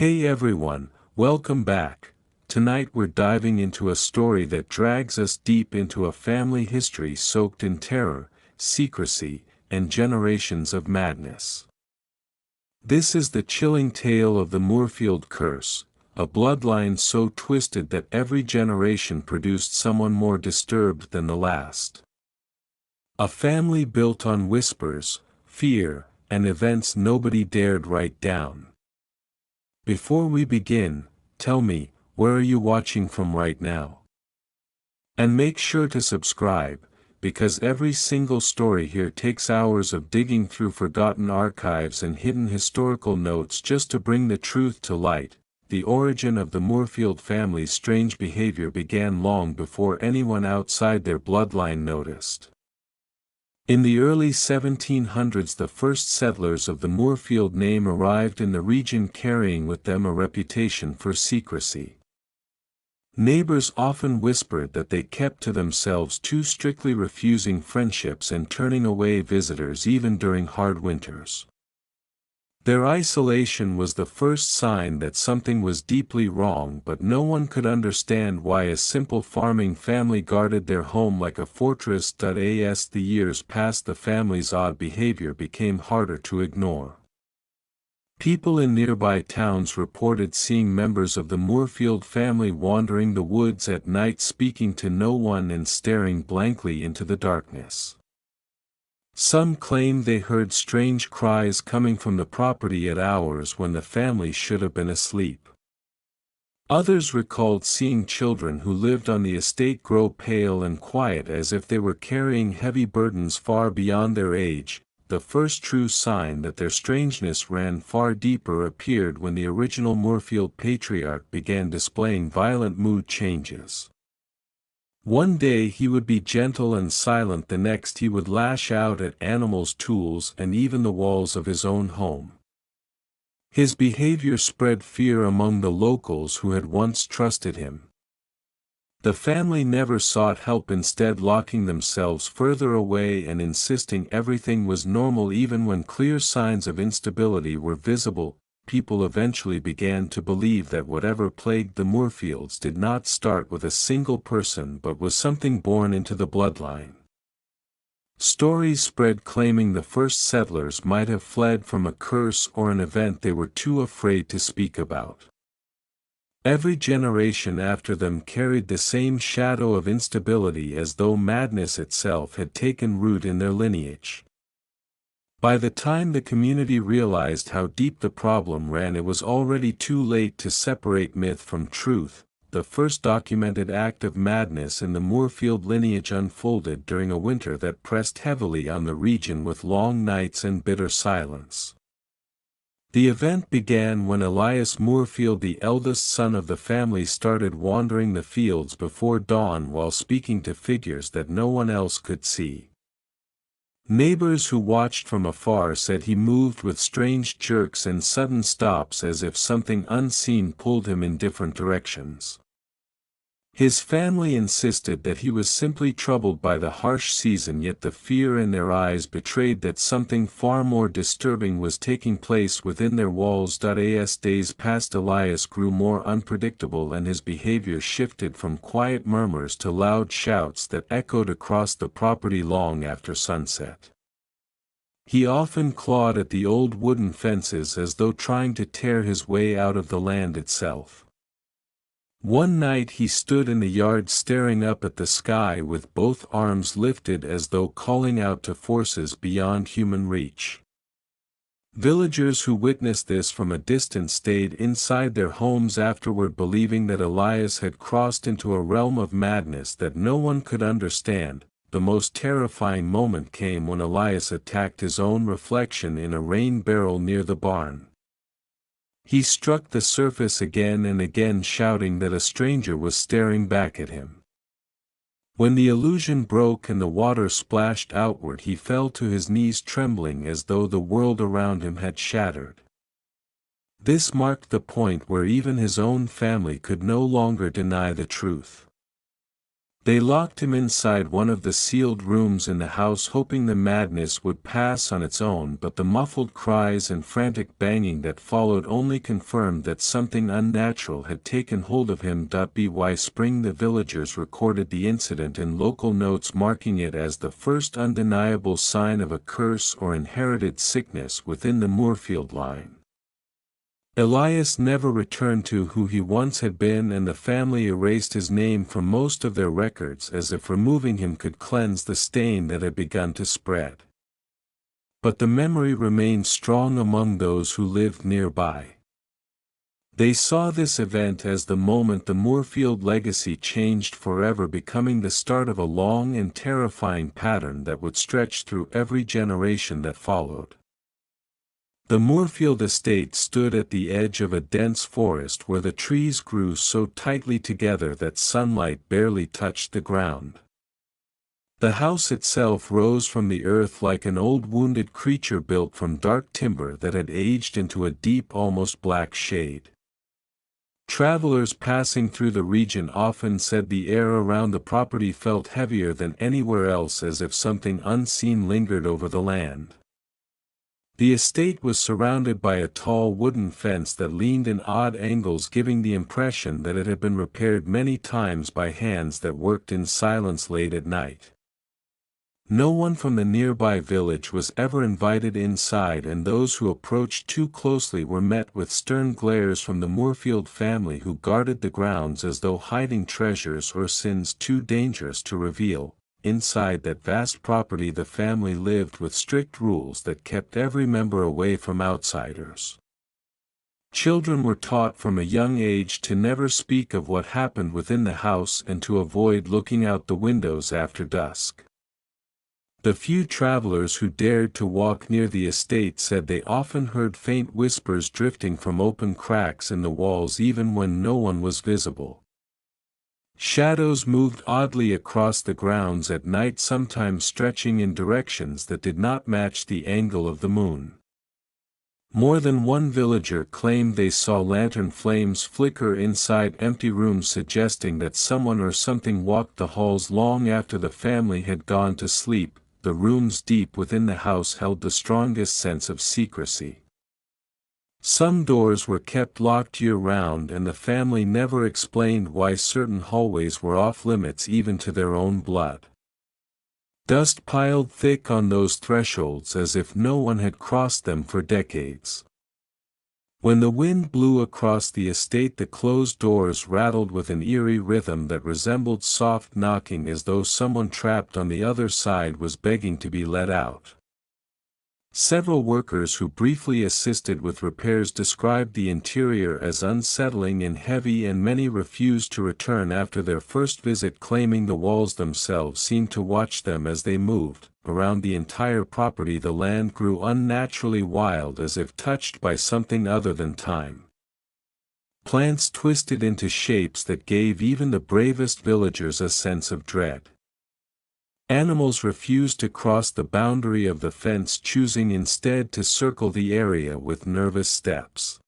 Hey everyone, welcome back. Tonight we're diving into a story that drags us deep into a family history soaked in terror, secrecy, and generations of madness. This is the chilling tale of the Moorfield curse, a bloodline so twisted that every generation produced someone more disturbed than the last. A family built on whispers, fear, and events nobody dared write down. Before we begin, tell me, where are you watching from right now? And make sure to subscribe, because every single story here takes hours of digging through forgotten archives and hidden historical notes just to bring the truth to light. The origin of the Moorfield family's strange behavior began long before anyone outside their bloodline noticed. In the early 1700s, the first settlers of the Moorfield name arrived in the region carrying with them a reputation for secrecy. Neighbors often whispered that they kept to themselves, too strictly refusing friendships and turning away visitors even during hard winters. Their isolation was the first sign that something was deeply wrong, but no one could understand why a simple farming family guarded their home like a fortress. As the years passed, the family's odd behavior became harder to ignore. People in nearby towns reported seeing members of the Moorfield family wandering the woods at night, speaking to no one and staring blankly into the darkness. Some claimed they heard strange cries coming from the property at hours when the family should have been asleep. Others recalled seeing children who lived on the estate grow pale and quiet as if they were carrying heavy burdens far beyond their age. The first true sign that their strangeness ran far deeper appeared when the original Moorfield patriarch began displaying violent mood changes. One day he would be gentle and silent, the next he would lash out at animals, tools, and even the walls of his own home. His behavior spread fear among the locals who had once trusted him. The family never sought help, instead locking themselves further away and insisting everything was normal even when clear signs of instability were visible. People eventually began to believe that whatever plagued the Moorfields did not start with a single person but was something born into the bloodline. Stories spread claiming the first settlers might have fled from a curse or an event they were too afraid to speak about. Every generation after them carried the same shadow of instability, as though madness itself had taken root in their lineage. By the time the community realized how deep the problem ran, it was already too late to separate myth from truth. The first documented act of madness in the Moorfield lineage unfolded during a winter that pressed heavily on the region with long nights and bitter silence. The event began when Elias Moorfield, the eldest son of the family, started wandering the fields before dawn while speaking to figures that no one else could see. Neighbors who watched from afar said he moved with strange jerks and sudden stops, as if something unseen pulled him in different directions. His family insisted that he was simply troubled by the harsh season, yet the fear in their eyes betrayed that something far more disturbing was taking place within their walls. As days passed, Elias grew more unpredictable and his behavior shifted from quiet murmurs to loud shouts that echoed across the property long after sunset. He often clawed at the old wooden fences as though trying to tear his way out of the land itself. One night he stood in the yard staring up at the sky with both arms lifted as though calling out to forces beyond human reach. Villagers who witnessed this from a distance stayed inside their homes afterward, believing that Elias had crossed into a realm of madness that no one could understand. The most terrifying moment came when Elias attacked his own reflection in a rain barrel near the barn. He struck the surface again and again, shouting that a stranger was staring back at him. When the illusion broke and the water splashed outward, he fell to his knees, trembling as though the world around him had shattered. This marked the point where even his own family could no longer deny the truth. They locked him inside one of the sealed rooms in the house, hoping the madness would pass on its own, but the muffled cries and frantic banging that followed only confirmed that something unnatural had taken hold of him. By spring the villagers recorded the incident in local notes, marking it as the first undeniable sign of a curse or inherited sickness within the Moorfield line. Elias never returned to who he once had been, and the family erased his name from most of their records, as if removing him could cleanse the stain that had begun to spread. But the memory remained strong among those who lived nearby. They saw this event as the moment the Moorfield legacy changed forever, becoming the start of a long and terrifying pattern that would stretch through every generation that followed. The Moorfield estate stood at the edge of a dense forest where the trees grew so tightly together that sunlight barely touched the ground. The house itself rose from the earth like an old wounded creature built from dark timber that had aged into a deep, almost black shade. Travelers passing through the region often said the air around the property felt heavier than anywhere else, as if something unseen lingered over the land. The estate was surrounded by a tall wooden fence that leaned in odd angles, giving the impression that it had been repaired many times by hands that worked in silence late at night. No one from the nearby village was ever invited inside, and those who approached too closely were met with stern glares from the Moorfield family, who guarded the grounds as though hiding treasures or sins too dangerous to reveal. Inside that vast property the family lived with strict rules that kept every member away from outsiders. Children were taught from a young age to never speak of what happened within the house and to avoid looking out the windows after dusk. The few travelers who dared to walk near the estate said they often heard faint whispers drifting from open cracks in the walls even when no one was visible. Shadows moved oddly across the grounds at night, sometimes stretching in directions that did not match the angle of the moon. More than one villager claimed they saw lantern flames flicker inside empty rooms, suggesting that someone or something walked the halls long after the family had gone to sleep. The rooms deep within the house held the strongest sense of secrecy. Some doors were kept locked year-round, and the family never explained why certain hallways were off-limits even to their own blood. Dust piled thick on those thresholds as if no one had crossed them for decades. When the wind blew across the estate, the closed doors rattled with an eerie rhythm that resembled soft knocking, as though someone trapped on the other side was begging to be let out. Several workers who briefly assisted with repairs described the interior as unsettling and heavy, and many refused to return after their first visit, claiming the walls themselves seemed to watch them as they moved. Around the entire property the land grew unnaturally wild, as if touched by something other than time. Plants twisted into shapes that gave even the bravest villagers a sense of dread. Animals refused to cross the boundary of the fence, choosing instead to circle the area with nervous steps.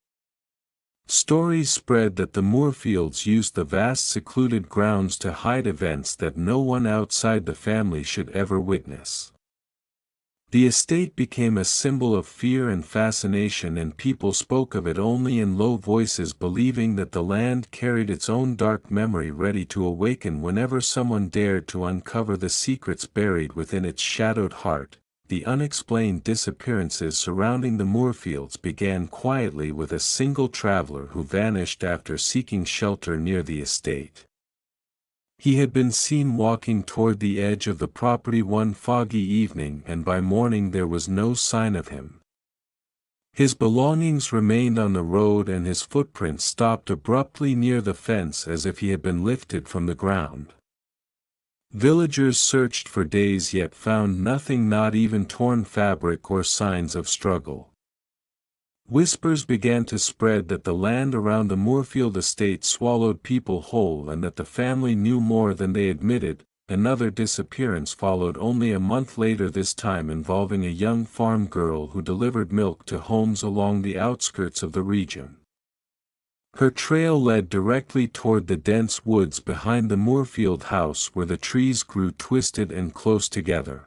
Stories spread that the Moorfields used the vast secluded grounds to hide events that no one outside the family should ever witness. The estate became a symbol of fear and fascination, and people spoke of it only in low voices, believing that the land carried its own dark memory ready to awaken whenever someone dared to uncover the secrets buried within its shadowed heart. The unexplained disappearances surrounding the Moorfields began quietly with a single traveler who vanished after seeking shelter near the estate. He had been seen walking toward the edge of the property one foggy evening, and by morning there was no sign of him. His belongings remained on the road, and his footprints stopped abruptly near the fence as if he had been lifted from the ground. Villagers searched for days yet found nothing, not even torn fabric or signs of struggle. Whispers began to spread that the land around the Moorfield estate swallowed people whole, and that the family knew more than they admitted. Another disappearance followed only a month later, this time involving a young farm girl who delivered milk to homes along the outskirts of the region. Her trail led directly toward the dense woods behind the Moorfield house where the trees grew twisted and close together.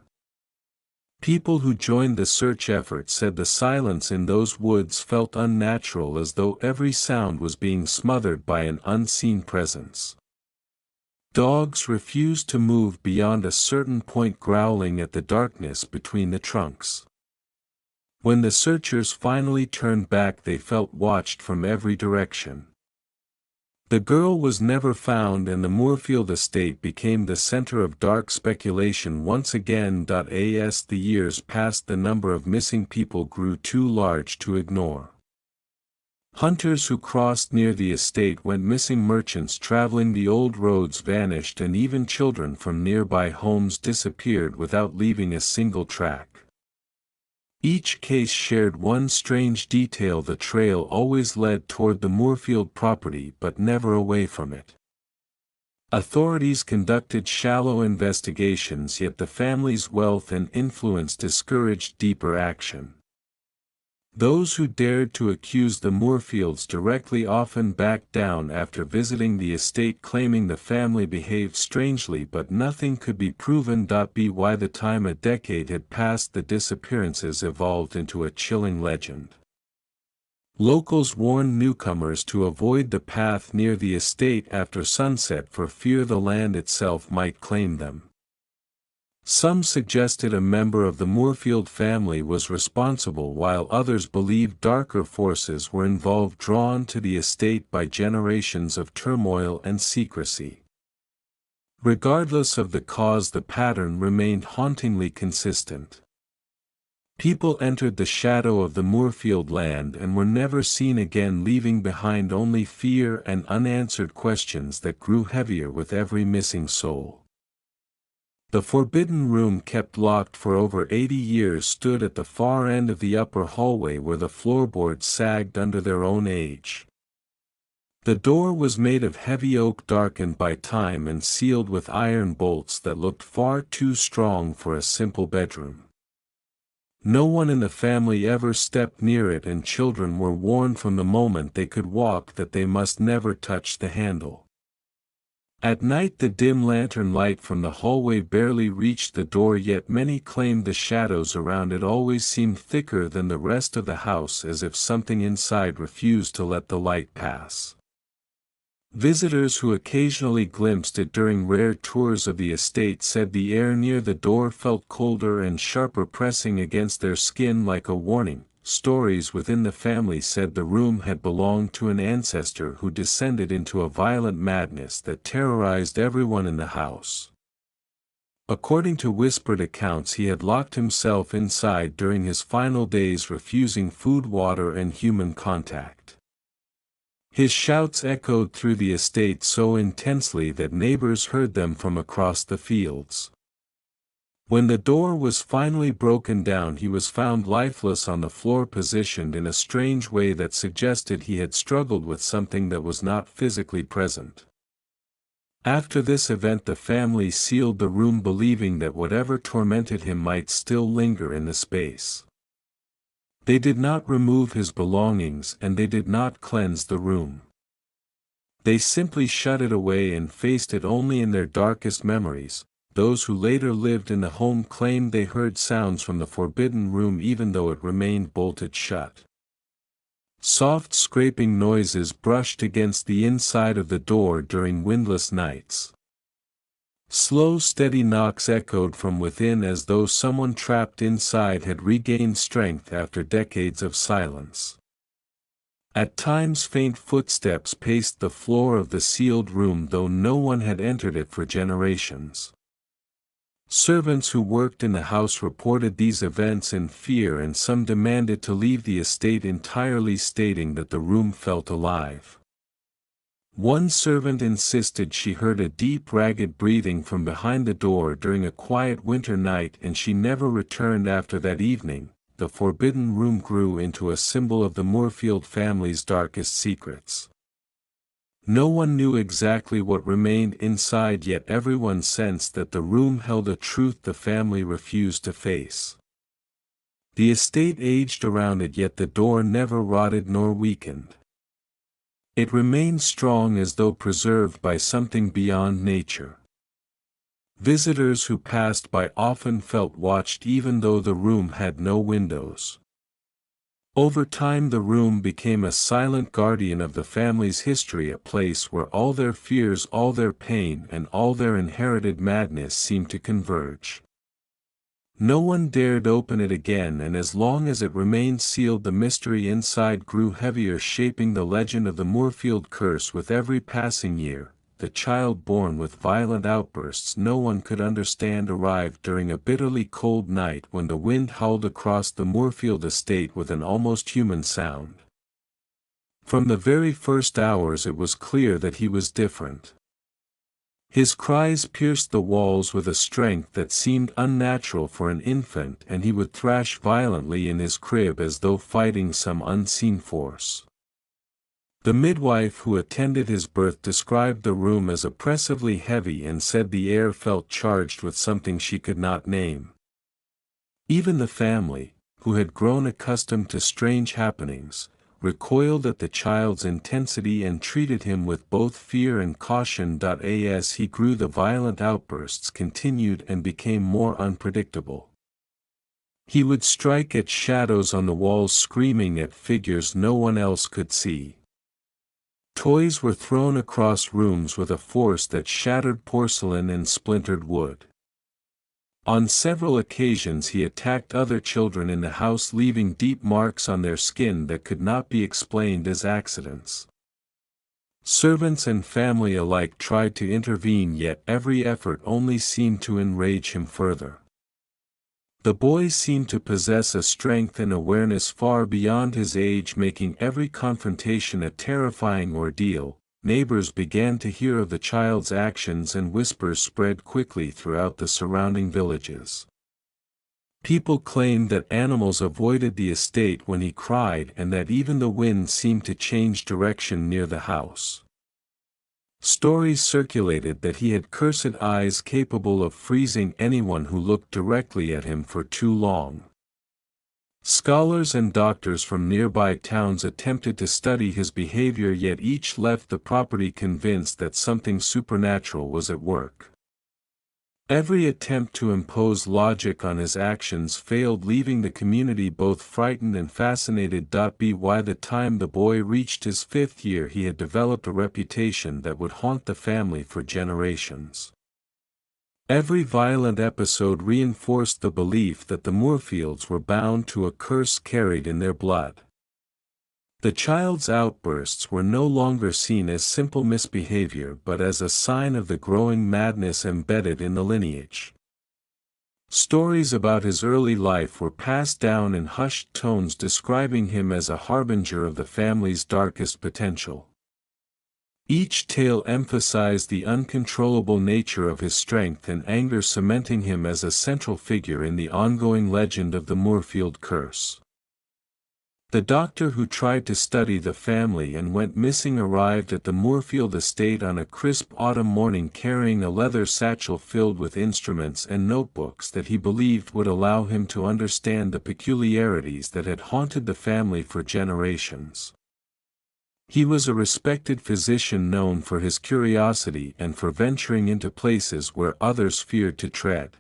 People who joined the search effort said the silence in those woods felt unnatural, as though every sound was being smothered by an unseen presence. Dogs refused to move beyond a certain point, growling at the darkness between the trunks. When the searchers finally turned back, they felt watched from every direction. The girl was never found, and the Moorfield estate became the center of dark speculation once again. As the years passed, the number of missing people grew too large to ignore. Hunters who crossed near the estate went missing, merchants traveling the old roads vanished, and even children from nearby homes disappeared without leaving a single track. Each case shared one strange detail: the trail always led toward the Moorfield property but never away from it. Authorities conducted shallow investigations, yet the family's wealth and influence discouraged deeper action. Those who dared to accuse the Moorfields directly often backed down after visiting the estate, claiming the family behaved strangely, but nothing could be proven. By the time a decade had passed, the disappearances evolved into a chilling legend. Locals warned newcomers to avoid the path near the estate after sunset for fear the land itself might claim them. Some suggested a member of the Moorfield family was responsible, while others believed darker forces were involved, drawn to the estate by generations of turmoil and secrecy. Regardless of the cause, the pattern remained hauntingly consistent. People entered the shadow of the Moorfield land and were never seen again, leaving behind only fear and unanswered questions that grew heavier with every missing soul. The forbidden room, kept locked for over 80 years, stood at the far end of the upper hallway where the floorboards sagged under their own age. The door was made of heavy oak, darkened by time, and sealed with iron bolts that looked far too strong for a simple bedroom. No one in the family ever stepped near it, and children were warned from the moment they could walk that they must never touch the handle. At night, the dim lantern light from the hallway barely reached the door, yet many claimed the shadows around it always seemed thicker than the rest of the house, as if something inside refused to let the light pass. Visitors who occasionally glimpsed it during rare tours of the estate said the air near the door felt colder and sharper, pressing against their skin like a warning. Stories within the family said the room had belonged to an ancestor who descended into a violent madness that terrorized everyone in the house. According to whispered accounts, he had locked himself inside during his final days, refusing food, water, and human contact. His shouts echoed through the estate so intensely that neighbors heard them from across the fields. When the door was finally broken down, he was found lifeless on the floor, positioned in a strange way that suggested he had struggled with something that was not physically present. After this event, the family sealed the room, believing that whatever tormented him might still linger in the space. They did not remove his belongings, and they did not cleanse the room. They simply shut it away and faced it only in their darkest memories. Those who later lived in the home claimed they heard sounds from the forbidden room even though it remained bolted shut. Soft scraping noises brushed against the inside of the door during windless nights. Slow, steady knocks echoed from within, as though someone trapped inside had regained strength after decades of silence. At times, faint footsteps paced the floor of the sealed room, though no one had entered it for generations. Servants who worked in the house reported these events in fear, and some demanded to leave the estate entirely, stating that the room felt alive. One servant insisted she heard a deep, ragged breathing from behind the door during a quiet winter night, and she never returned after that evening. The forbidden room grew into a symbol of the Moorfield family's darkest secrets. No one knew exactly what remained inside, yet everyone sensed that the room held a truth the family refused to face. The estate aged around it, yet the door never rotted nor weakened. It remained strong as though preserved by something beyond nature. Visitors who passed by often felt watched even though the room had no windows. Over time the room became a silent guardian of the family's history, a place where all their fears, all their pain, and all their inherited madness seemed to converge. No one dared open it again, and as long as it remained sealed the mystery inside grew heavier, shaping the legend of the Moorfield curse. With every passing year, the child born with violent outbursts no one could understand arrived during a bitterly cold night when the wind howled across the Moorfield estate with an almost human sound. From the very first hours it was clear that he was different. His cries pierced the walls with a strength that seemed unnatural for an infant, and he would thrash violently in his crib as though fighting some unseen force. The midwife who attended his birth described the room as oppressively heavy and said the air felt charged with something she could not name. Even the family, who had grown accustomed to strange happenings, recoiled at the child's intensity and treated him with both fear and caution. As he grew, the violent outbursts continued and became more unpredictable. He would strike at shadows on the walls, screaming at figures no one else could see. Toys were thrown across rooms with a force that shattered porcelain and splintered wood. On several occasions he attacked other children in the house, leaving deep marks on their skin that could not be explained as accidents. Servants and family alike tried to intervene, yet every effort only seemed to enrage him further. The boy seemed to possess a strength and awareness far beyond his age, making every confrontation a terrifying ordeal. Neighbors began to hear of the child's actions and whispers spread quickly throughout the surrounding villages. People claimed that animals avoided the estate when he cried and that even the wind seemed to change direction near the house. Stories circulated that he had cursed eyes capable of freezing anyone who looked directly at him for too long. Scholars and doctors from nearby towns attempted to study his behavior, yet each left the property convinced that something supernatural was at work. Every attempt to impose logic on his actions failed, leaving the community both frightened and fascinated. By the time the boy reached his 5th year, he had developed a reputation that would haunt the family for generations. Every violent episode reinforced the belief that the Moorfields were bound to a curse carried in their blood. The child's outbursts were no longer seen as simple misbehavior but as a sign of the growing madness embedded in the lineage. Stories about his early life were passed down in hushed tones, describing him as a harbinger of the family's darkest potential. Each tale emphasized the uncontrollable nature of his strength and anger, cementing him as a central figure in the ongoing legend of the Moorfield curse. The doctor who tried to study the family and went missing arrived at the Moorfield estate on a crisp autumn morning, carrying a leather satchel filled with instruments and notebooks that he believed would allow him to understand the peculiarities that had haunted the family for generations. He was a respected physician known for his curiosity and for venturing into places where others feared to tread.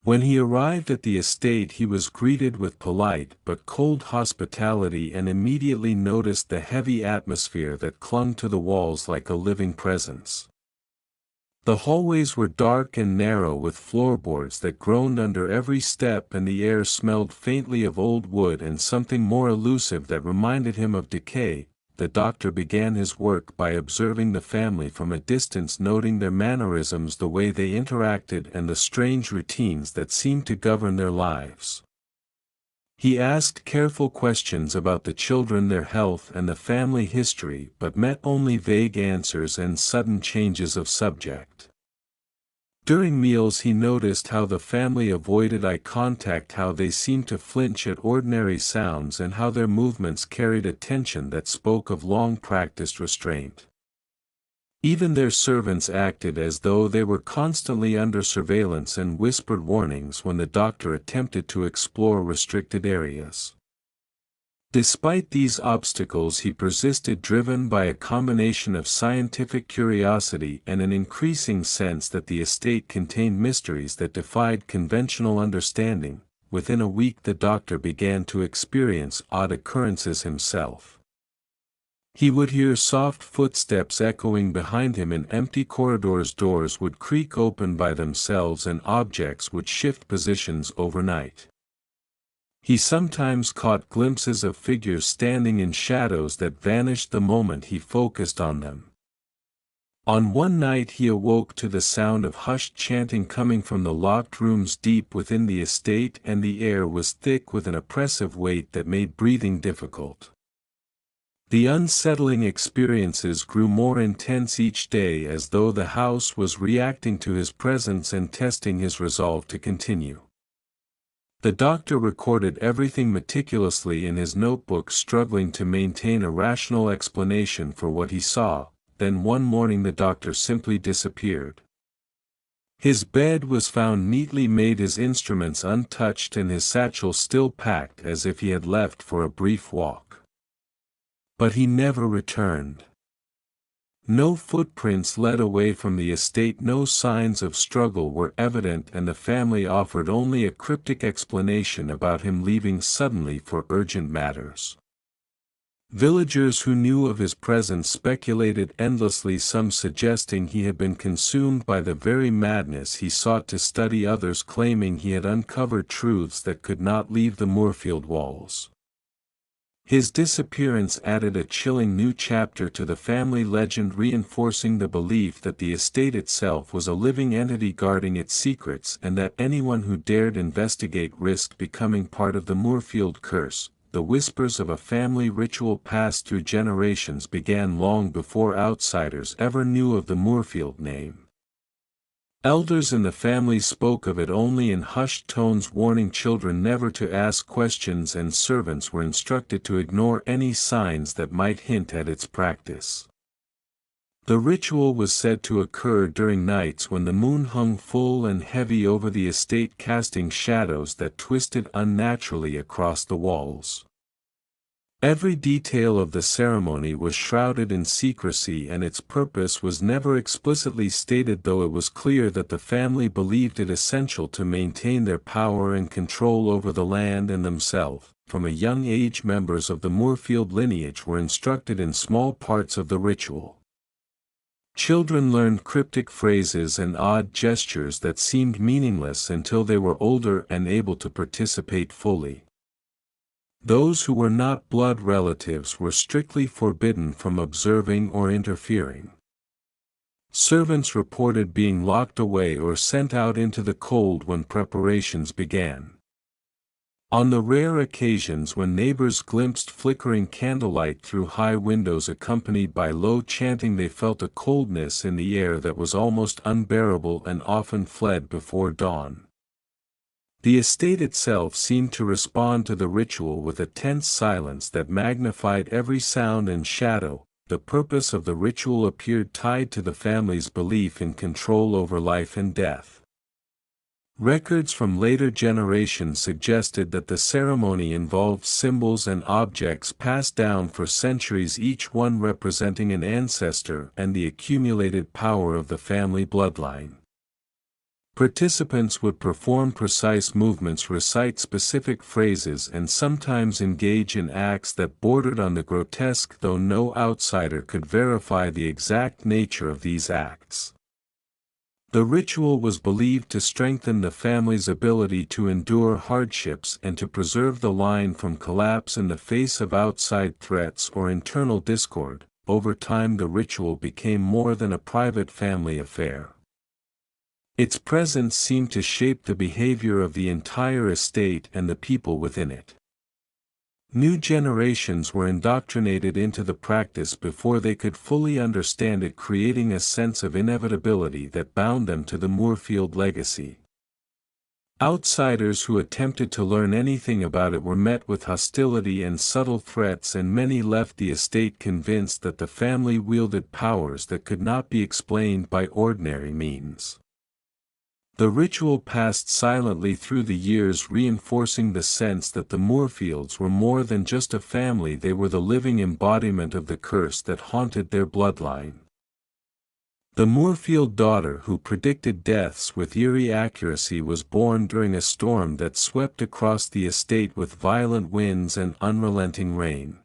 When he arrived at the estate, he was greeted with polite but cold hospitality and immediately noticed the heavy atmosphere that clung to the walls like a living presence. The hallways were dark and narrow, with floorboards that groaned under every step, and the air smelled faintly of old wood and something more elusive that reminded him of decay. The doctor began his work by observing the family from a distance, noting their mannerisms, the way they interacted, and the strange routines that seemed to govern their lives. He asked careful questions about the children, their health, and the family history, but met only vague answers and sudden changes of subject. During meals he noticed how the family avoided eye contact, how they seemed to flinch at ordinary sounds, and how their movements carried a tension that spoke of long-practiced restraint. Even their servants acted as though they were constantly under surveillance and whispered warnings when the doctor attempted to explore restricted areas. Despite these obstacles, he persisted, driven by a combination of scientific curiosity and an increasing sense that the estate contained mysteries that defied conventional understanding. Within a week, the doctor began to experience odd occurrences himself. He would hear soft footsteps echoing behind him in empty corridors, doors would creak open by themselves, and objects would shift positions overnight. He sometimes caught glimpses of figures standing in shadows that vanished the moment he focused on them. On one night he awoke to the sound of hushed chanting coming from the locked rooms deep within the estate, and the air was thick with an oppressive weight that made breathing difficult. The unsettling experiences grew more intense each day, as though the house was reacting to his presence and testing his resolve to continue. The doctor recorded everything meticulously in his notebook, struggling to maintain a rational explanation for what he saw. Then one morning the doctor simply disappeared. His bed was found neatly made, his instruments untouched, and his satchel still packed, as if he had left for a brief walk. But he never returned. No footprints led away from the estate, no signs of struggle were evident, and the family offered only a cryptic explanation about him leaving suddenly for urgent matters. Villagers who knew of his presence speculated endlessly, some suggesting he had been consumed by the very madness he sought to study, others claiming he had uncovered truths that could not leave the Moorfield walls. His disappearance added a chilling new chapter to the family legend, reinforcing the belief that the estate itself was a living entity guarding its secrets, and that anyone who dared investigate risked becoming part of the Moorfield curse. The whispers of a family ritual passed through generations began long before outsiders ever knew of the Moorfield name. Elders in the family spoke of it only in hushed tones, warning children never to ask questions, and servants were instructed to ignore any signs that might hint at its practice. The ritual was said to occur during nights when the moon hung full and heavy over the estate, casting shadows that twisted unnaturally across the walls. Every detail of the ceremony was shrouded in secrecy, and its purpose was never explicitly stated, though it was clear that the family believed it essential to maintain their power and control over the land and themselves. From a young age, members of the Moorfield lineage were instructed in small parts of the ritual. Children learned cryptic phrases and odd gestures that seemed meaningless until they were older and able to participate fully. Those who were not blood relatives were strictly forbidden from observing or interfering. Servants reported being locked away or sent out into the cold when preparations began. On the rare occasions when neighbors glimpsed flickering candlelight through high windows accompanied by low chanting, they felt a coldness in the air that was almost unbearable and often fled before dawn. The estate itself seemed to respond to the ritual with a tense silence that magnified every sound and shadow. The purpose of the ritual appeared tied to the family's belief in control over life and death. Records from later generations suggested that the ceremony involved symbols and objects passed down for centuries, each one representing an ancestor and the accumulated power of the family bloodline. Participants would perform precise movements, recite specific phrases, and sometimes engage in acts that bordered on the grotesque, though no outsider could verify the exact nature of these acts. The ritual was believed to strengthen the family's ability to endure hardships and to preserve the line from collapse in the face of outside threats or internal discord. Over time, the ritual became more than a private family affair. Its presence seemed to shape the behavior of the entire estate and the people within it. New generations were indoctrinated into the practice before they could fully understand it, creating a sense of inevitability that bound them to the Moorfield legacy. Outsiders who attempted to learn anything about it were met with hostility and subtle threats, and many left the estate convinced that the family wielded powers that could not be explained by ordinary means. The ritual passed silently through the years, reinforcing the sense that the Moorfields were more than just a family. They were the living embodiment of the curse that haunted their bloodline. The Moorfield daughter who predicted deaths with eerie accuracy was born during a storm that swept across the estate with violent winds and unrelenting rain.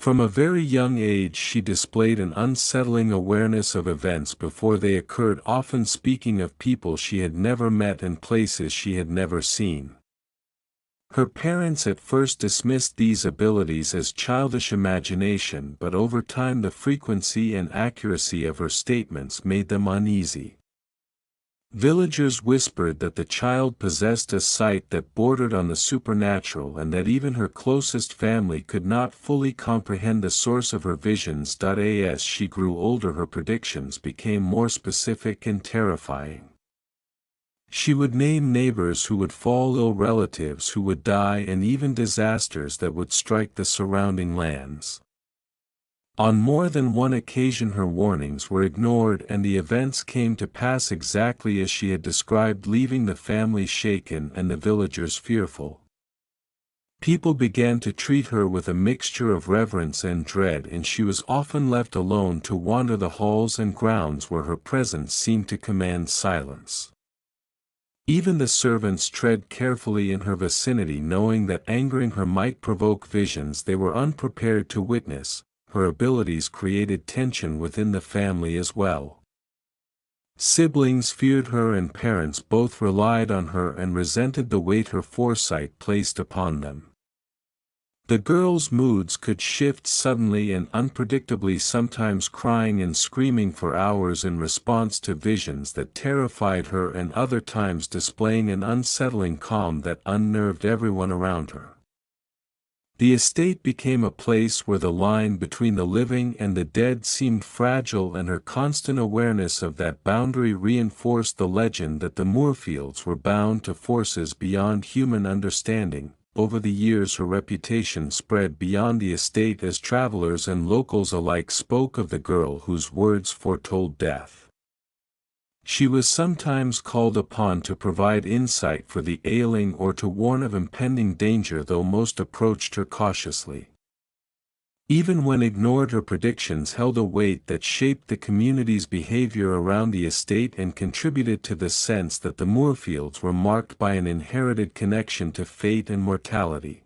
From a very young age she displayed an unsettling awareness of events before they occurred, often speaking of people she had never met and places she had never seen. Her parents at first dismissed these abilities as childish imagination, but over time the frequency and accuracy of her statements made them uneasy. Villagers whispered that the child possessed a sight that bordered on the supernatural and that even her closest family could not fully comprehend the source of her visions. As she grew older, her predictions became more specific and terrifying. She would name neighbors who would fall ill, relatives who would die, and even disasters that would strike the surrounding lands. On more than one occasion her warnings were ignored and the events came to pass exactly as she had described, leaving the family shaken and the villagers fearful. People began to treat her with a mixture of reverence and dread, and she was often left alone to wander the halls and grounds where her presence seemed to command silence. Even the servants tread carefully in her vicinity, knowing that angering her might provoke visions they were unprepared to witness. Her abilities created tension within the family as well. Siblings feared her and parents both relied on her and resented the weight her foresight placed upon them. The girl's moods could shift suddenly and unpredictably, sometimes crying and screaming for hours in response to visions that terrified her, and other times displaying an unsettling calm that unnerved everyone around her. The estate became a place where the line between the living and the dead seemed fragile, and her constant awareness of that boundary reinforced the legend that the Moorfields were bound to forces beyond human understanding. Over the years her reputation spread beyond the estate as travelers and locals alike spoke of the girl whose words foretold death. She was sometimes called upon to provide insight for the ailing or to warn of impending danger, though most approached her cautiously. Even when ignored, her predictions held a weight that shaped the community's behavior around the estate and contributed to the sense that the Moorfields were marked by an inherited connection to fate and mortality.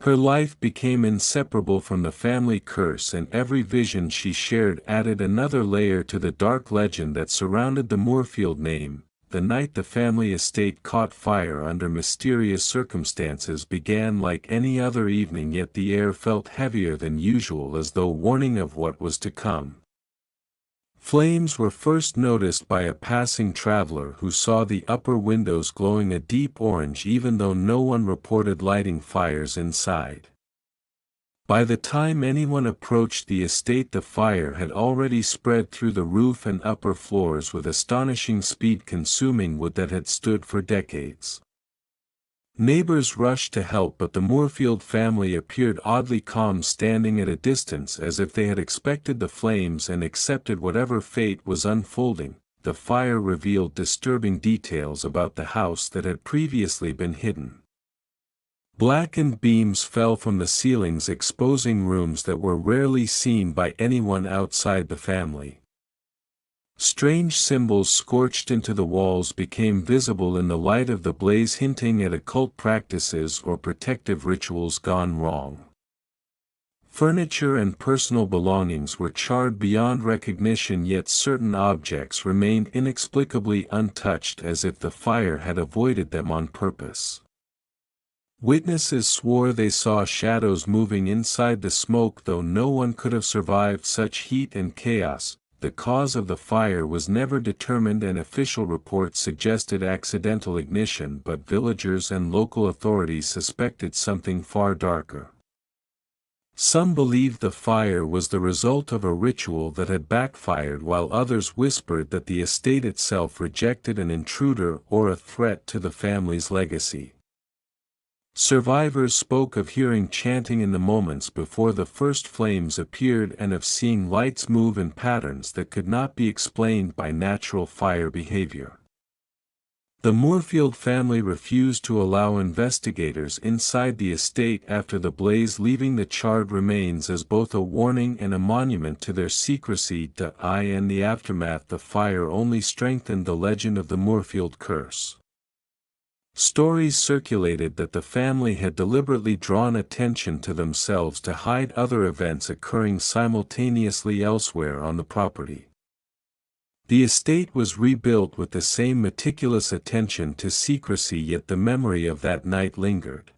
Her life became inseparable from the family curse, and every vision she shared added another layer to the dark legend that surrounded the Moorfield name. The night the family estate caught fire under mysterious circumstances began like any other evening, yet the air felt heavier than usual, as though warning of what was to come. Flames were first noticed by a passing traveler who saw the upper windows glowing a deep orange, even though no one reported lighting fires inside. By the time anyone approached the estate, the fire had already spread through the roof and upper floors with astonishing speed, consuming wood that had stood for decades. Neighbors rushed to help, but the Moorfield family appeared oddly calm, standing at a distance as if they had expected the flames and accepted whatever fate was unfolding. The fire revealed disturbing details about the house that had previously been hidden. Blackened beams fell from the ceilings, exposing rooms that were rarely seen by anyone outside the family. Strange symbols scorched into the walls became visible in the light of the blaze, hinting at occult practices or protective rituals gone wrong. Furniture and personal belongings were charred beyond recognition, yet certain objects remained inexplicably untouched, as if the fire had avoided them on purpose. Witnesses swore they saw shadows moving inside the smoke, though no one could have survived such heat and chaos. The cause of the fire was never determined, and official reports suggested accidental ignition, but villagers and local authorities suspected something far darker. Some believed the fire was the result of a ritual that had backfired, while others whispered that the estate itself rejected an intruder or a threat to the family's legacy. Survivors spoke of hearing chanting in the moments before the first flames appeared and of seeing lights move in patterns that could not be explained by natural fire behavior. The Moorfield family refused to allow investigators inside the estate after the blaze, leaving the charred remains as both a warning and a monument to their secrecy. In the aftermath, the fire only strengthened the legend of the Moorfield curse. Stories circulated that the family had deliberately drawn attention to themselves to hide other events occurring simultaneously elsewhere on the property. The estate was rebuilt with the same meticulous attention to secrecy, yet the memory of that night lingered.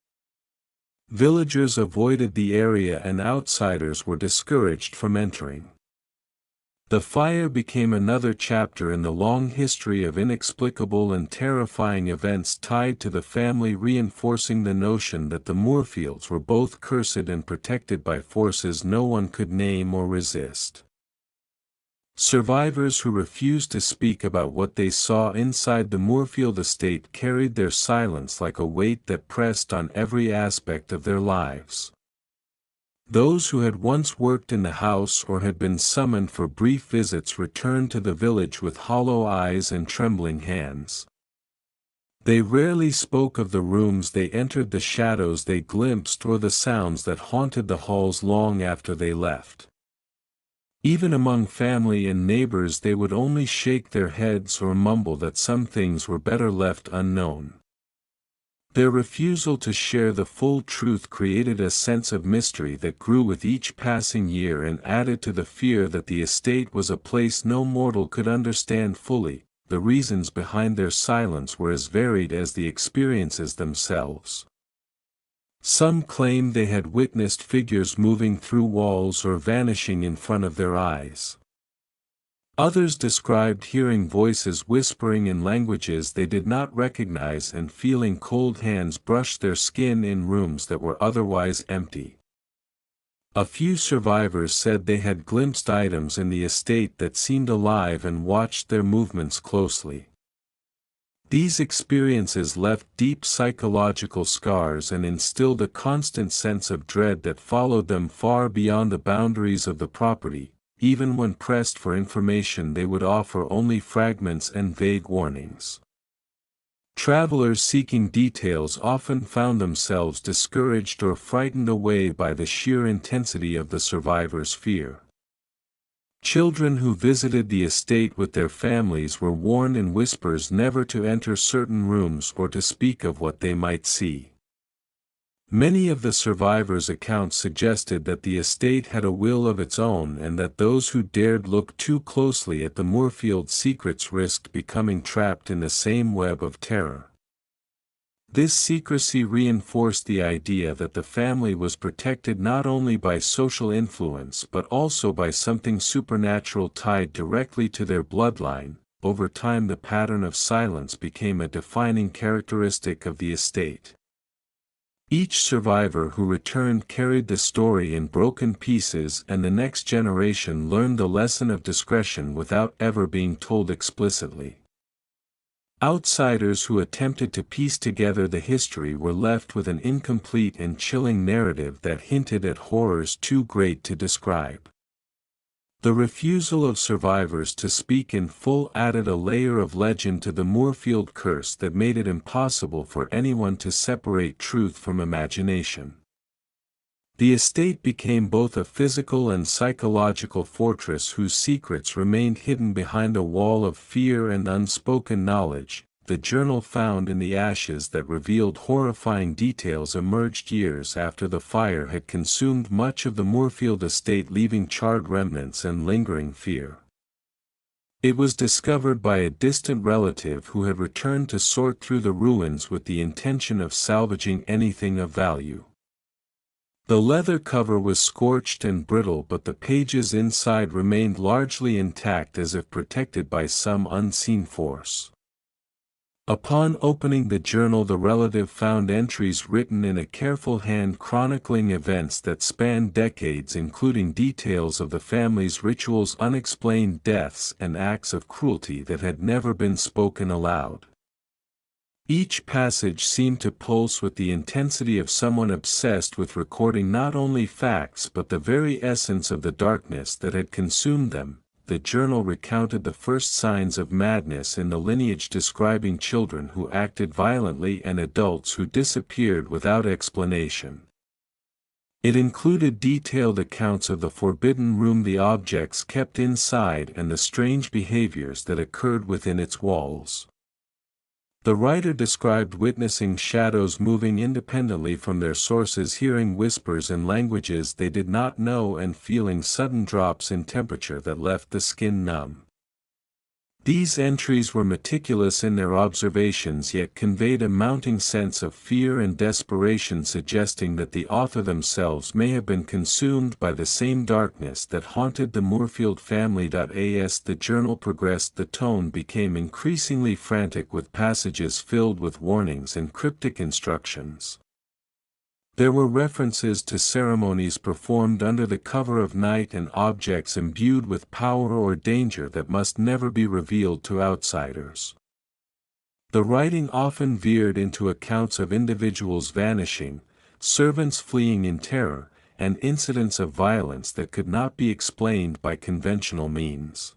Villagers avoided the area and outsiders were discouraged from entering. The fire became another chapter in the long history of inexplicable and terrifying events tied to the family, reinforcing the notion that the Moorfields were both cursed and protected by forces no one could name or resist. Survivors who refused to speak about what they saw inside the Moorfield estate carried their silence like a weight that pressed on every aspect of their lives. Those who had once worked in the house or had been summoned for brief visits returned to the village with hollow eyes and trembling hands. They rarely spoke of the rooms they entered, the shadows they glimpsed, or the sounds that haunted the halls long after they left. Even among family and neighbors, they would only shake their heads or mumble that some things were better left unknown. Their refusal to share the full truth created a sense of mystery that grew with each passing year and added to the fear that the estate was a place no mortal could understand fully. The reasons behind their silence were as varied as the experiences themselves. Some claimed they had witnessed figures moving through walls or vanishing in front of their eyes. Others described hearing voices whispering in languages they did not recognize and feeling cold hands brush their skin in rooms that were otherwise empty. A few survivors said they had glimpsed items in the estate that seemed alive and watched their movements closely. These experiences left deep psychological scars and instilled a constant sense of dread that followed them far beyond the boundaries of the property. Even when pressed for information, they would offer only fragments and vague warnings. Travelers seeking details often found themselves discouraged or frightened away by the sheer intensity of the survivors' fear. Children who visited the estate with their families were warned in whispers never to enter certain rooms or to speak of what they might see. Many of the survivors' accounts suggested that the estate had a will of its own and that those who dared look too closely at the Moorfield secrets risked becoming trapped in the same web of terror. This secrecy reinforced the idea that the family was protected not only by social influence but also by something supernatural tied directly to their bloodline. Over time, the pattern of silence became a defining characteristic of the estate. Each survivor who returned carried the story in broken pieces, and the next generation learned the lesson of discretion without ever being told explicitly. Outsiders who attempted to piece together the history were left with an incomplete and chilling narrative that hinted at horrors too great to describe. The refusal of survivors to speak in full added a layer of legend to the Moorfield curse that made it impossible for anyone to separate truth from imagination. The estate became both a physical and psychological fortress whose secrets remained hidden behind a wall of fear and unspoken knowledge. The journal found in the ashes that revealed horrifying details emerged years after the fire had consumed much of the Moorfield estate, leaving charred remnants and lingering fear. It was discovered by a distant relative who had returned to sort through the ruins with the intention of salvaging anything of value. The leather cover was scorched and brittle, but the pages inside remained largely intact, as if protected by some unseen force. Upon opening the journal, the relative found entries written in a careful hand chronicling events that spanned decades, including details of the family's rituals, unexplained deaths, and acts of cruelty that had never been spoken aloud. Each passage seemed to pulse with the intensity of someone obsessed with recording not only facts but the very essence of the darkness that had consumed them. the journal recounted the first signs of madness in the lineage, describing children who acted violently and adults who disappeared without explanation. It included detailed accounts of the forbidden room, the objects kept inside, and the strange behaviors that occurred within its walls. The writer described witnessing shadows moving independently from their sources, hearing whispers in languages they did not know, and feeling sudden drops in temperature that left the skin numb. These entries were meticulous in their observations, yet conveyed a mounting sense of fear and desperation, suggesting that the author themselves may have been consumed by the same darkness that haunted the Moorfield family. As the journal progressed, the tone became increasingly frantic, with passages filled with warnings and cryptic instructions. There were references to ceremonies performed under the cover of night and objects imbued with power or danger that must never be revealed to outsiders. The writing often veered into accounts of individuals vanishing, servants fleeing in terror, and incidents of violence that could not be explained by conventional means.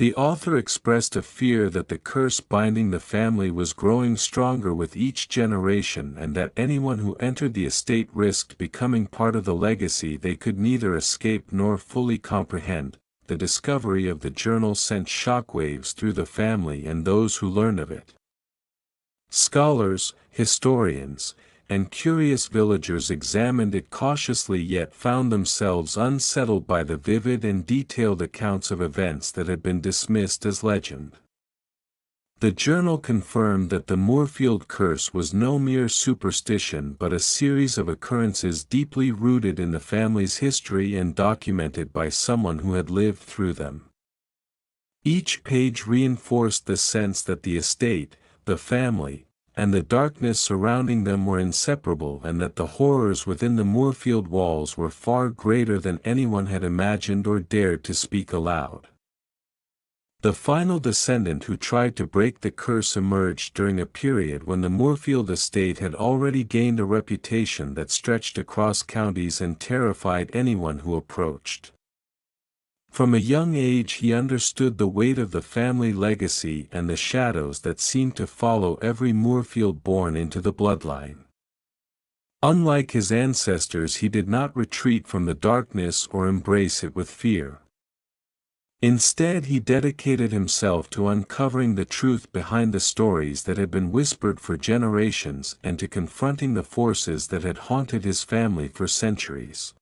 The author expressed a fear that the curse binding the family was growing stronger with each generation, and that anyone who entered the estate risked becoming part of the legacy they could neither escape nor fully comprehend. The discovery of the journal sent shockwaves through the family and those who learned of it. Scholars, historians, and curious villagers examined it cautiously, yet found themselves unsettled by the vivid and detailed accounts of events that had been dismissed as legend. The journal confirmed that the Moorfield curse was no mere superstition, but a series of occurrences deeply rooted in the family's history and documented by someone who had lived through them. Each page reinforced the sense that the estate, the family, and the darkness surrounding them were inseparable, and that the horrors within the Moorfield walls were far greater than anyone had imagined or dared to speak aloud. The final descendant who tried to break the curse emerged during a period when the Moorfield estate had already gained a reputation that stretched across counties and terrified anyone who approached. From a young age he understood the weight of the family legacy and the shadows that seemed to follow every Moorfield born into the bloodline. Unlike his ancestors, he did not retreat from the darkness or embrace it with fear. Instead, he dedicated himself to uncovering the truth behind the stories that had been whispered for generations, and to confronting the forces that had haunted his family for centuries.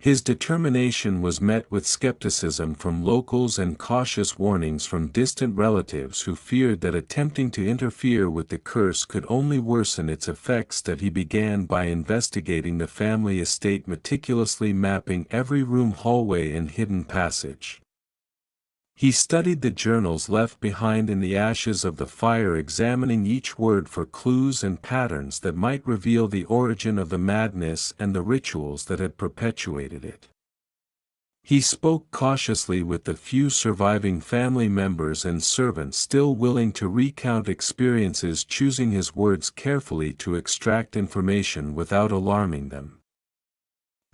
His determination was met with skepticism from locals and cautious warnings from distant relatives who feared that attempting to interfere with the curse could only worsen its effects. That he began by investigating the family estate, meticulously mapping every room, hallway, and hidden passage. He studied the journals left behind in the ashes of the fire, examining each word for clues and patterns that might reveal the origin of the madness and the rituals that had perpetuated it. He spoke cautiously with the few surviving family members and servants still willing to recount experiences, choosing his words carefully to extract information without alarming them.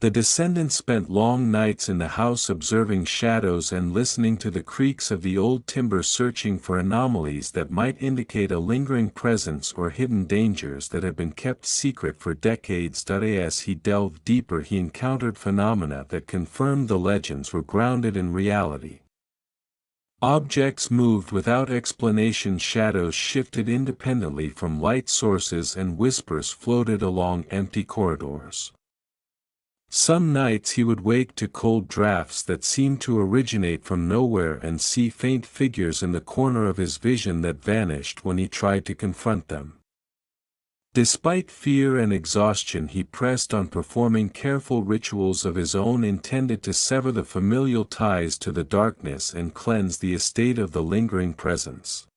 The descendants spent long nights in the house observing shadows and listening to the creaks of the old timber, searching for anomalies that might indicate a lingering presence or hidden dangers that had been kept secret for decades. As he delved deeper, he encountered phenomena that confirmed the legends were grounded in reality. Objects moved without explanation, shadows shifted independently from light sources, and whispers floated along empty corridors. Some nights he would wake to cold drafts that seemed to originate from nowhere, and see faint figures in the corner of his vision that vanished when he tried to confront them. Despite fear and exhaustion, he pressed on, performing careful rituals of his own intended to sever the familial ties to the darkness and cleanse the estate of the lingering presence.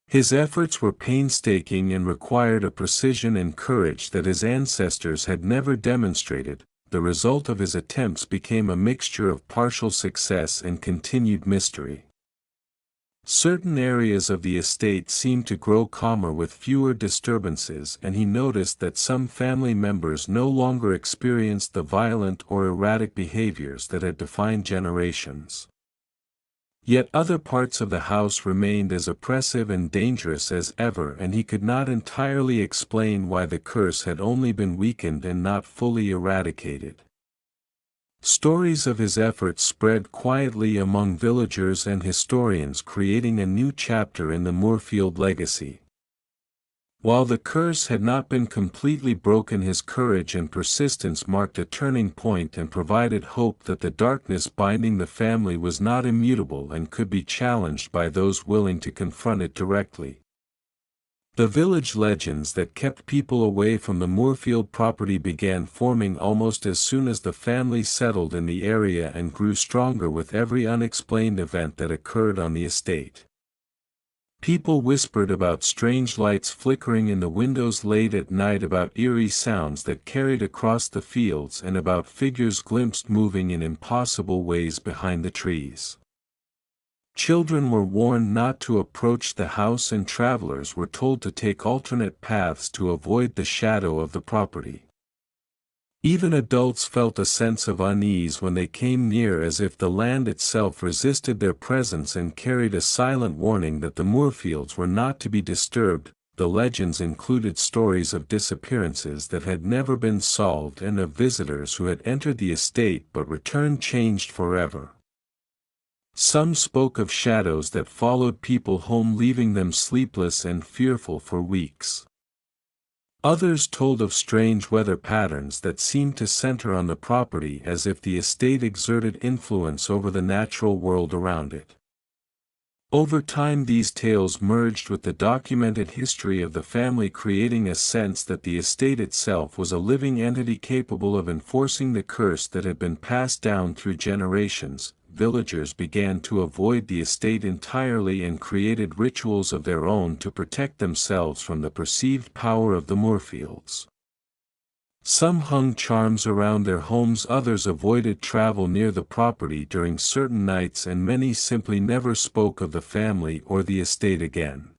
His efforts were painstaking and required a precision and courage that his ancestors had never demonstrated. The result of his attempts became a mixture of partial success and continued mystery. Certain areas of the estate seemed to grow calmer with fewer disturbances, and he noticed that some family members no longer experienced the violent or erratic behaviors that had defined generations. Yet other parts of the house remained as oppressive and dangerous as ever, and he could not entirely explain why the curse had only been weakened and not fully eradicated. Stories of his efforts spread quietly among villagers and historians, creating a new chapter in the Moorfield legacy. While the curse had not been completely broken, his courage and persistence marked a turning point and provided hope that the darkness binding the family was not immutable and could be challenged by those willing to confront it directly. The village legends that kept people away from the Moorfield property began forming almost as soon as the family settled in the area and grew stronger with every unexplained event that occurred on the estate. People whispered about strange lights flickering in the windows late at night, about eerie sounds that carried across the fields, and about figures glimpsed moving in impossible ways behind the trees. Children were warned not to approach the house, and travelers were told to take alternate paths to avoid the shadow of the property. Even adults felt a sense of unease when they came near, as if the land itself resisted their presence and carried a silent warning that the Moorfields were not to be disturbed. The legends included stories of disappearances that had never been solved and of visitors who had entered the estate but returned changed forever. Some spoke of shadows that followed people home, leaving them sleepless and fearful for weeks. Others told of strange weather patterns that seemed to center on the property, as if the estate exerted influence over the natural world around it. Over time, these tales merged with the documented history of the family, creating a sense that the estate itself was a living entity capable of enforcing the curse that had been passed down through generations. Villagers began to avoid the estate entirely and created rituals of their own to protect themselves from the perceived power of the Moorfields. Some hung charms around their homes, others avoided travel near the property during certain nights, and many simply never spoke of the family or the estate again.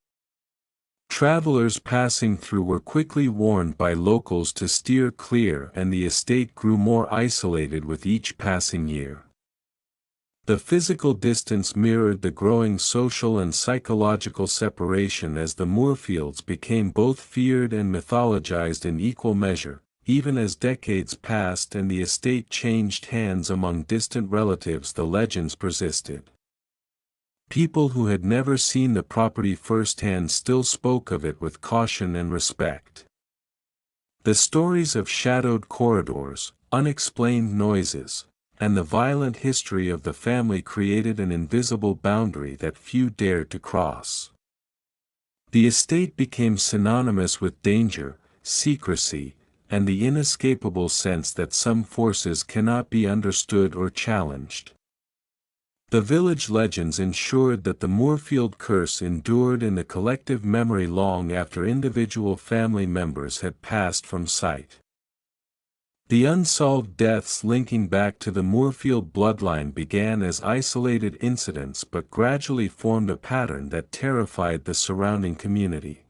Travelers passing through were quickly warned by locals to steer clear, and the estate grew more isolated with each passing year. The physical distance mirrored the growing social and psychological separation, as the Moorfields became both feared and mythologized in equal measure. Even as decades passed and the estate changed hands among distant relatives, the legends persisted. People who had never seen the property firsthand still spoke of it with caution and respect. The stories of shadowed corridors, unexplained noises, and the violent history of the family created an invisible boundary that few dared to cross. The estate became synonymous with danger, secrecy, and the inescapable sense that some forces cannot be understood or challenged. The village legends ensured that the Moorfield curse endured in the collective memory long after individual family members had passed from sight. The unsolved deaths linking back to the Moorfield bloodline began as isolated incidents but gradually formed a pattern that terrified the surrounding community.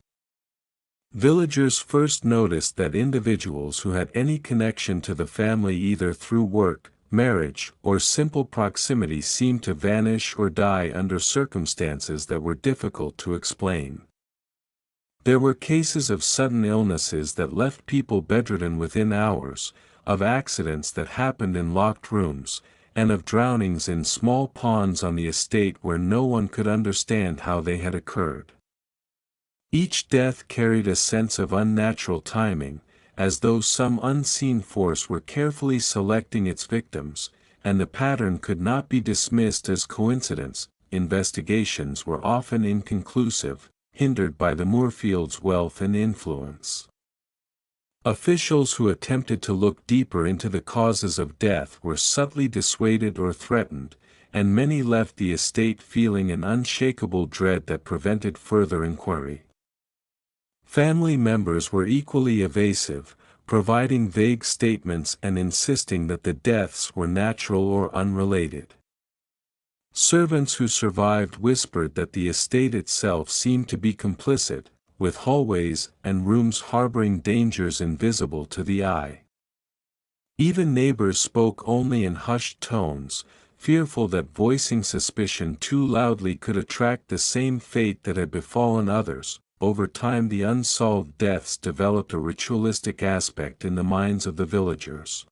Villagers first noticed that individuals who had any connection to the family, either through work, marriage, or simple proximity, seemed to vanish or die under circumstances that were difficult to explain. There were cases of sudden illnesses that left people bedridden within hours, of accidents that happened in locked rooms, and of drownings in small ponds on the estate where no one could understand how they had occurred. Each death carried a sense of unnatural timing, as though some unseen force were carefully selecting its victims, and the pattern could not be dismissed as coincidence. Investigations were often inconclusive, hindered by the Moorfields' wealth and influence. Officials who attempted to look deeper into the causes of death were subtly dissuaded or threatened, and many left the estate feeling an unshakable dread that prevented further inquiry. Family members were equally evasive, providing vague statements and insisting that the deaths were natural or unrelated. Servants who survived whispered that the estate itself seemed to be complicit, with hallways and rooms harboring dangers invisible to the eye. Even neighbors spoke only in hushed tones, fearful that voicing suspicion too loudly could attract the same fate that had befallen others. Over time, the unsolved deaths developed a ritualistic aspect in the minds of the villagers.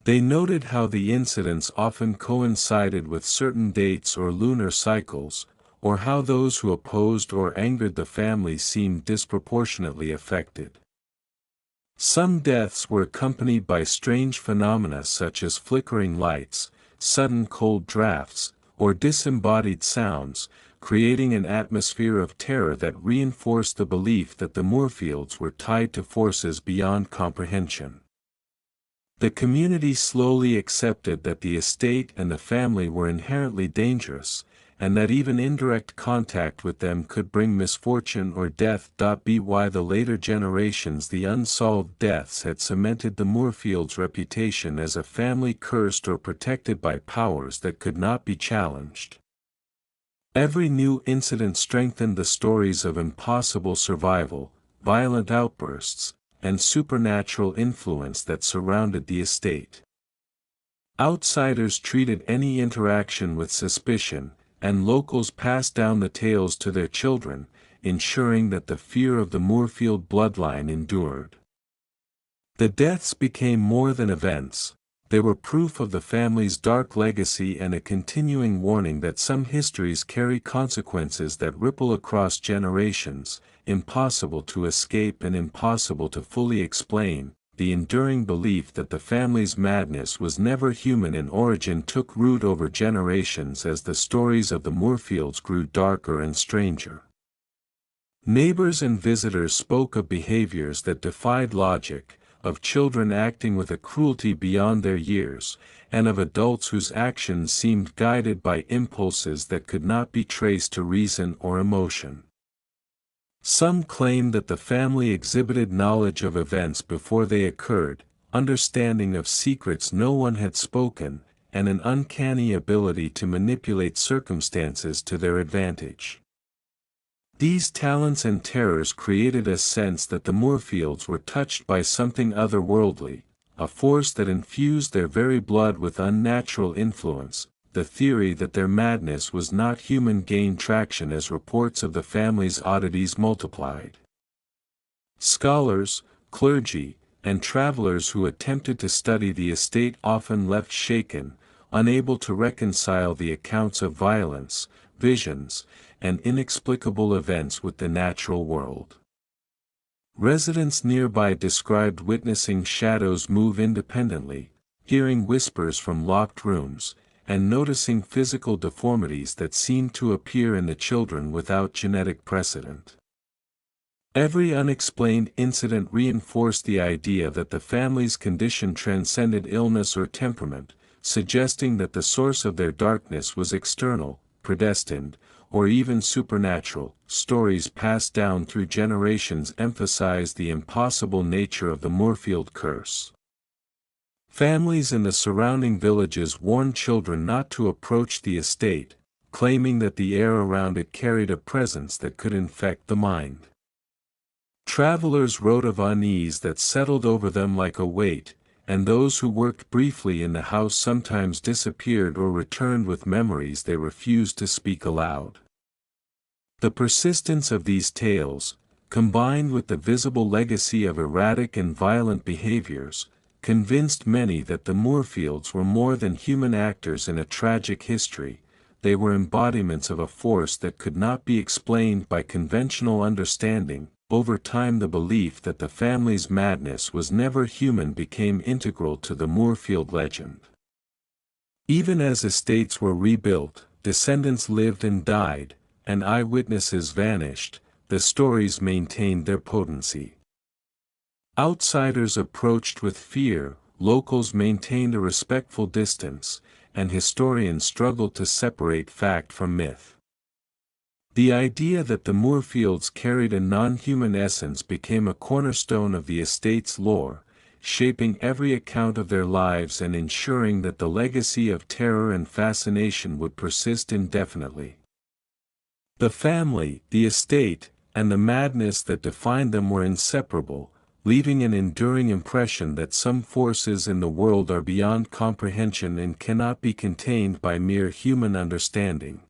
They noted how the incidents often coincided with certain dates or lunar cycles, or how those who opposed or angered the family seemed disproportionately affected. Some deaths were accompanied by strange phenomena such as flickering lights, sudden cold drafts, or disembodied sounds, creating an atmosphere of terror that reinforced the belief that the Moorfields were tied to forces beyond comprehension. The community slowly accepted that the estate and the family were inherently dangerous, and that even indirect contact with them could bring misfortune or death. By the later generations, the unsolved deaths had cemented the Moorfields' reputation as a family cursed or protected by powers that could not be challenged. Every new incident strengthened the stories of impossible survival, violent outbursts, and supernatural influence that surrounded the estate. Outsiders treated any interaction with suspicion, and locals passed down the tales to their children, ensuring that the fear of the Moorfield bloodline endured. The deaths became more than events. They were proof of the family's dark legacy and a continuing warning that some histories carry consequences that ripple across generations, impossible to escape and impossible to fully explain. The enduring belief that the family's madness was never human in origin took root over generations as the stories of the Moorfields grew darker and stranger. Neighbors and visitors spoke of behaviors that defied logic, of children acting with a cruelty beyond their years, and of adults whose actions seemed guided by impulses that could not be traced to reason or emotion. Some claimed that the family exhibited knowledge of events before they occurred, understanding of secrets no one had spoken, and an uncanny ability to manipulate circumstances to their advantage. These talents and terrors created a sense that the Moorfields were touched by something otherworldly, a force that infused their very blood with unnatural influence. The theory that their madness was not human gained traction as reports of the family's oddities multiplied. Scholars, clergy, and travelers who attempted to study the estate often left shaken, unable to reconcile the accounts of violence, visions, and inexplicable events with the natural world. Residents nearby described witnessing shadows move independently, hearing whispers from locked rooms, and noticing physical deformities that seemed to appear in the children without genetic precedent. Every unexplained incident reinforced the idea that the family's condition transcended illness or temperament, suggesting that the source of their darkness was external, predestined, or even supernatural. Stories passed down through generations emphasized the impossible nature of the Moorfield curse. Families in the surrounding villages warned children not to approach the estate, claiming that the air around it carried a presence that could infect the mind. Travelers wrote of unease that settled over them like a weight, and those who worked briefly in the house sometimes disappeared or returned with memories they refused to speak aloud. The persistence of these tales, combined with the visible legacy of erratic and violent behaviors, convinced many that the Moorfields were more than human actors in a tragic history. They were embodiments of a force that could not be explained by conventional understanding. Over time, the belief that the family's madness was never human became integral to the Moorfield legend. Even as estates were rebuilt, descendants lived and died, and eyewitnesses vanished, the stories maintained their potency. Outsiders approached with fear, locals maintained a respectful distance, and historians struggled to separate fact from myth. The idea that the Moorfields carried a non-human essence became a cornerstone of the estate's lore, shaping every account of their lives and ensuring that the legacy of terror and fascination would persist indefinitely. The family, the estate, and the madness that defined them were inseparable, leaving an enduring impression that some forces in the world are beyond comprehension and cannot be contained by mere human understanding.